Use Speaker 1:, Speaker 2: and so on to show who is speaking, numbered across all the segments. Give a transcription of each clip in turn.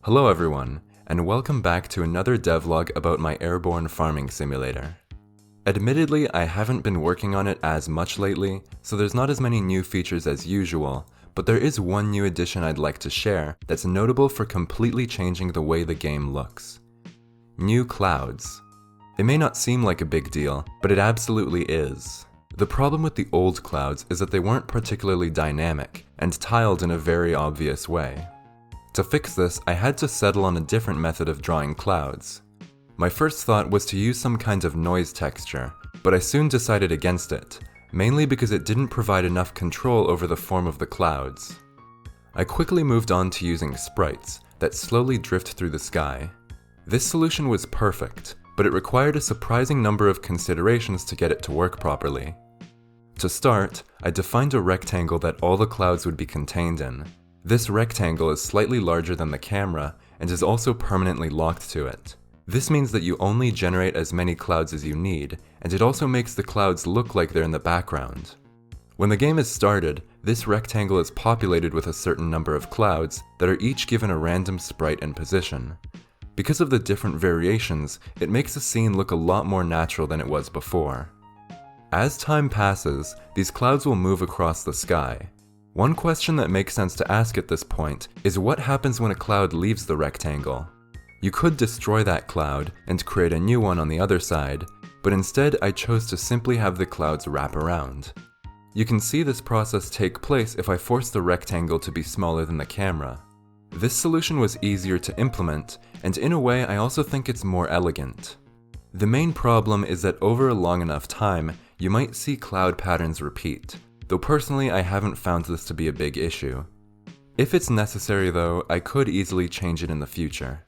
Speaker 1: Hello everyone, and welcome back to another devlog about my airborne farming simulator. Admittedly, I haven't been working on it as much lately, so there's not as many new features as usual, but there is one new addition I'd like to share that's notable for completely changing the way the game looks. New clouds. It may not seem like a big deal, but it absolutely is. The problem with the old clouds is that they weren't particularly dynamic, and tiled in a very obvious way. To fix this, I had to settle on a different method of drawing clouds. My first thought was to use some kind of noise texture, but I soon decided against it, mainly because it didn't provide enough control over the form of the clouds. I quickly moved on to using sprites that slowly drift through the sky. This solution was perfect, but it required a surprising number of considerations to get it to work properly. To start, I defined a rectangle that all the clouds would be contained in. This rectangle is slightly larger than the camera and is also permanently locked to it. This means that you only generate as many clouds as you need, and it also makes the clouds look like they're in the background. When the game is started, this rectangle is populated with a certain number of clouds that are each given a random sprite and position. Because of the different variations, it makes the scene look a lot more natural than it was before. As time passes, these clouds will move across the sky. One question that makes sense to ask at this point is what happens when a cloud leaves the rectangle? You could destroy that cloud and create a new one on the other side, but instead I chose to simply have the clouds wrap around. You can see this process take place if I force the rectangle to be smaller than the camera. This solution was easier to implement, and in a way I also think it's more elegant. The main problem is that over a long enough time, you might see cloud patterns repeat. Though personally, I haven't found this to be a big issue. If it's necessary though, I could easily change it in the future.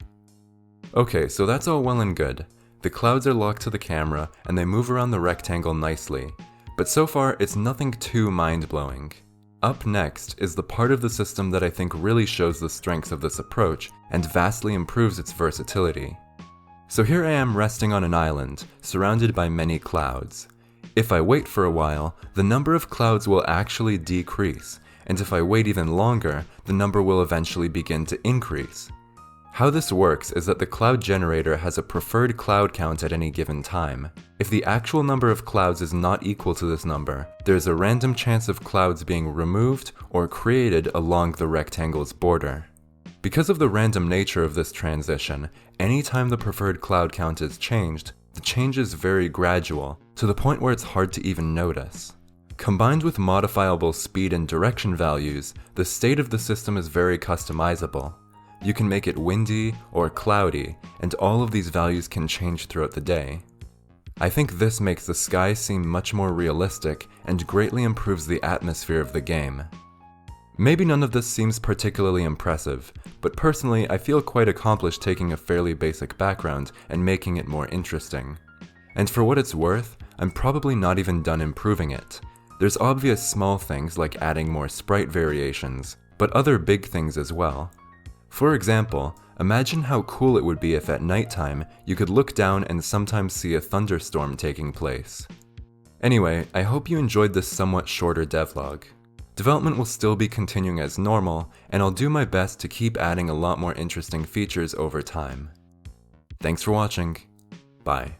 Speaker 1: Okay, so that's all well and good. The clouds are locked to the camera, and they move around the rectangle nicely. But so far, it's nothing too mind-blowing. Up next is the part of the system that I think really shows the strengths of this approach, and vastly improves its versatility. So here I am resting on an island, surrounded by many clouds. If I wait for a while, the number of clouds will actually decrease, and if I wait even longer, the number will eventually begin to increase. How this works is that the cloud generator has a preferred cloud count at any given time. If the actual number of clouds is not equal to this number, there is a random chance of clouds being removed or created along the rectangle's border. Because of the random nature of this transition, anytime the preferred cloud count is changed, the change is very gradual, to the point where it's hard to even notice. Combined with modifiable speed and direction values, the state of the system is very customizable. You can make it windy or cloudy, and all of these values can change throughout the day. I think this makes the sky seem much more realistic and greatly improves the atmosphere of the game. Maybe none of this seems particularly impressive, but personally I feel quite accomplished taking a fairly basic background and making it more interesting. And for what it's worth, I'm probably not even done improving it. There's obvious small things like adding more sprite variations, but other big things as well. For example, imagine how cool it would be if at nighttime you could look down and sometimes see a thunderstorm taking place. Anyway, I hope you enjoyed this somewhat shorter devlog. Development will still be continuing as normal, and I'll do my best to keep adding a lot more interesting features over time. Thanks for watching. Bye.